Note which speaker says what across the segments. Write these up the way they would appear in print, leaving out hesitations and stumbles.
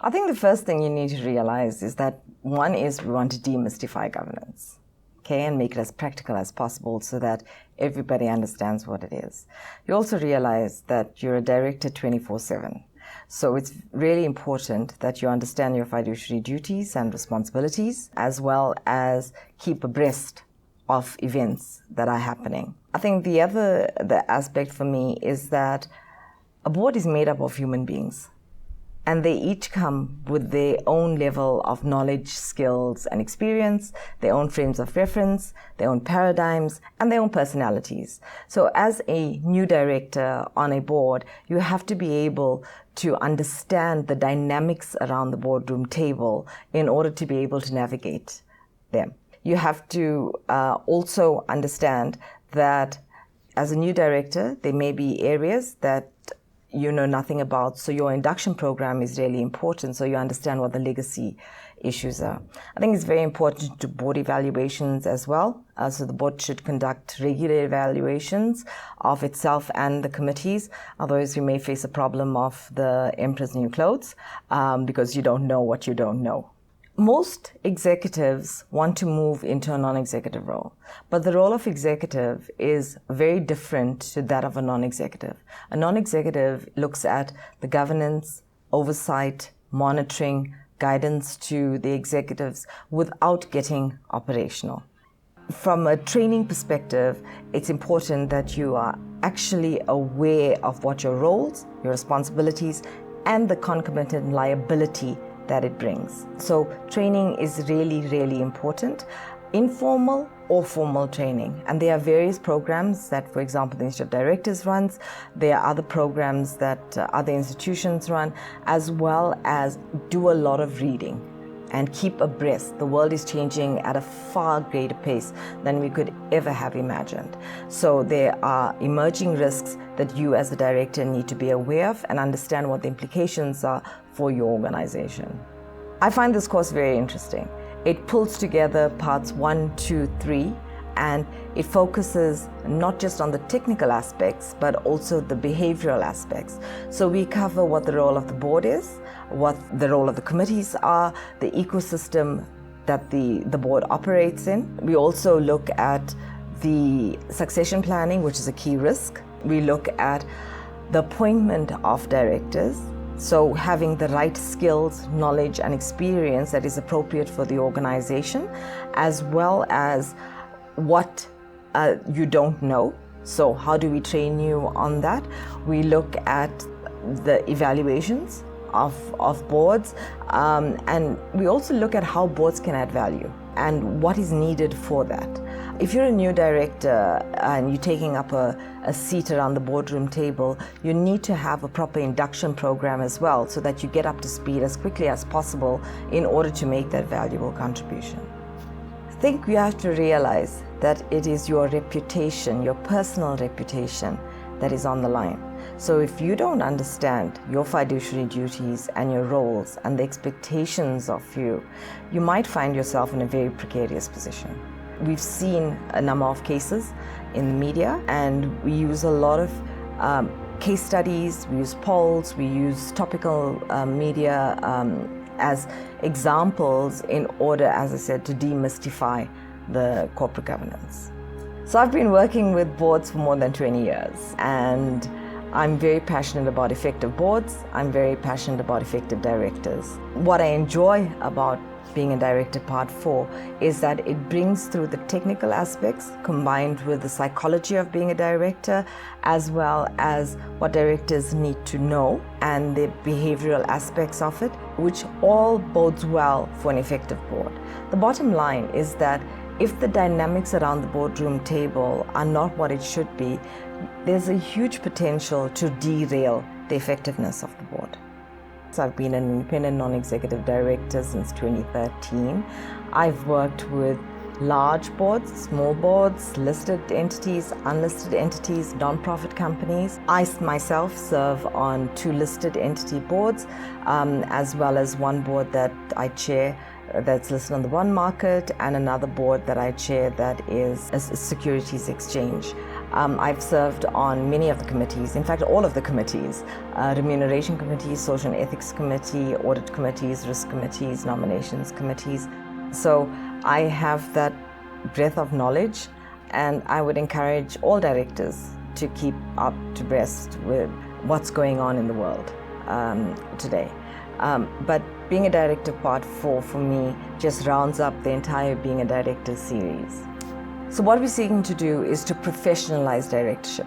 Speaker 1: I think the first thing you need to realize is that one is we want to demystify governance, okay, and make it as practical as possible so that everybody understands what it is. You also realize that you're a director 24/7. So it's really important that you understand your fiduciary duties and responsibilities, as well as keep abreast of events that are happening. I think the aspect for me is that a board is made up of human beings, and they each come with their own level of knowledge, skills, and experience, their own frames of reference, their own paradigms, and their own personalities. So as a new director on a board, you have to be able to understand the dynamics around the boardroom table in order to be able to navigate them. You have to also understand that as a new director, there may be areas that you know nothing about, so your induction program is really important so you understand what the legacy issues are. I think it's very important to board evaluations as well. So the board should conduct regular evaluations of itself and the committees. Otherwise, you may face a problem of the emperor's new clothes because you don't know what you don't know. Most executives want to move into a non-executive role, but the role of executive is very different to that of a non-executive. A non-executive looks at the governance, oversight, monitoring, guidance to the executives without getting operational. From a training perspective, it's important that you are actually aware of what your roles, your responsibilities, and the concomitant liability that it brings. So training is really, really important, informal or formal training. And there are various programs that, for example, the Institute of Directors runs. There are other programs that other institutions run, as well as do a lot of reading and keep abreast. The world is changing at a far greater pace than we could ever have imagined. So there are emerging risks that you as a director need to be aware of and understand what the implications are for your organization. I find this course very interesting. It pulls together parts 1, 2, 3, and it focuses not just on the technical aspects, but also the behavioral aspects. So we cover what the role of the board is, what the role of the committees are, the ecosystem that the board operates in. We also look at the succession planning, which is a key risk. We look at the appointment of directors, so having the right skills, knowledge, and experience that is appropriate for the organization, as well as what you don't know. So how do we train you on that? We look at the evaluations of boards, and we also look at how boards can add value and what is needed for that. If you're a new director and you're taking up a seat around the boardroom table, you need to have a proper induction program as well so that you get up to speed as quickly as possible in order to make that valuable contribution. I think you have to realize that it is your reputation, your personal reputation, that is on the line. So if you don't understand your fiduciary duties and your roles and the expectations of you, you might find yourself in a very precarious position. We've seen a number of cases in the media, and we use a lot of case studies, we use polls, we use topical media as examples in order, as I said, to demystify the corporate governance. So I've been working with boards for more than 20 years, and I'm very passionate about effective boards. I'm very passionate about effective directors. What I enjoy about being a director part 4 is that it brings through the technical aspects combined with the psychology of being a director, as well as what directors need to know and the behavioral aspects of it, which all bodes well for an effective board. The bottom line is that if the dynamics around the boardroom table are not what it should be, there's a huge potential to derail the effectiveness of the board. So I've been an independent non-executive director since 2013. I've worked with large boards, small boards, listed entities, unlisted entities, non-profit companies. I myself serve on 2 listed entity boards, as well as one board that I chair, that's listed on the bond market, and another board that I chair that is a securities exchange. I've served on many of the committees, in fact all of the committees, remuneration committees, social and ethics committee, audit committees, risk committees, nominations committees. So I have that breadth of knowledge, and I would encourage all directors to keep up to breast with what's going on in the world today. But being a director part 4 for me just rounds up the entire being a director series. So what we're seeking to do is to professionalize directorship,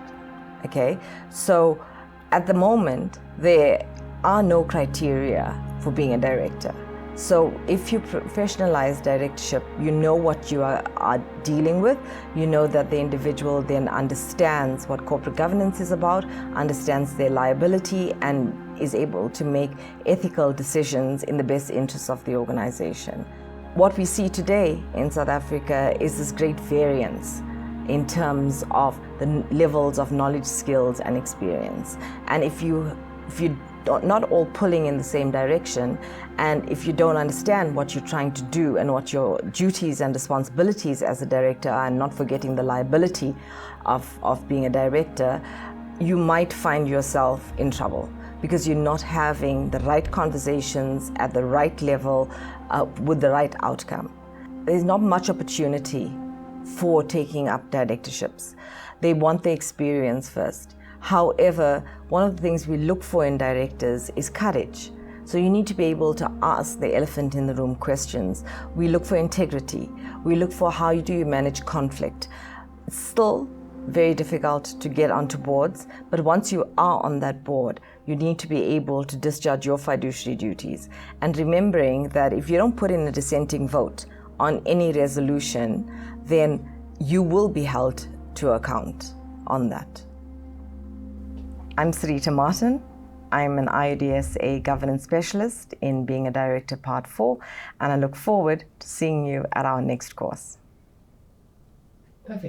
Speaker 1: okay? So at the moment, there are no criteria for being a director. So if you professionalize directorship, you know what you are dealing with. You know that the individual then understands what corporate governance is about, understands their liability, and is able to make ethical decisions in the best interests of the organization. What we see today in South Africa is this great variance in terms of the levels of knowledge, skills, and experience. And if you're not all pulling in the same direction, and if you don't understand what you're trying to do and what your duties and responsibilities as a director are, and not forgetting the liability of being a director, you might find yourself in trouble because you're not having the right conversations at the right level with the right outcome. There's not much opportunity for taking up directorships. They want the experience first. However, one of the things we look for in directors is courage. So you need to be able to ask the elephant in the room questions. We look for integrity. We look for how do you manage conflict. It's still very difficult to get onto boards, but once you are on that board, you need to be able to discharge your fiduciary duties. And remembering that if you don't put in a dissenting vote on any resolution, then you will be held to account on that. I'm Sarita Martin. I'm an IODSA governance specialist in being a director part 4, and I look forward to seeing you at our next course.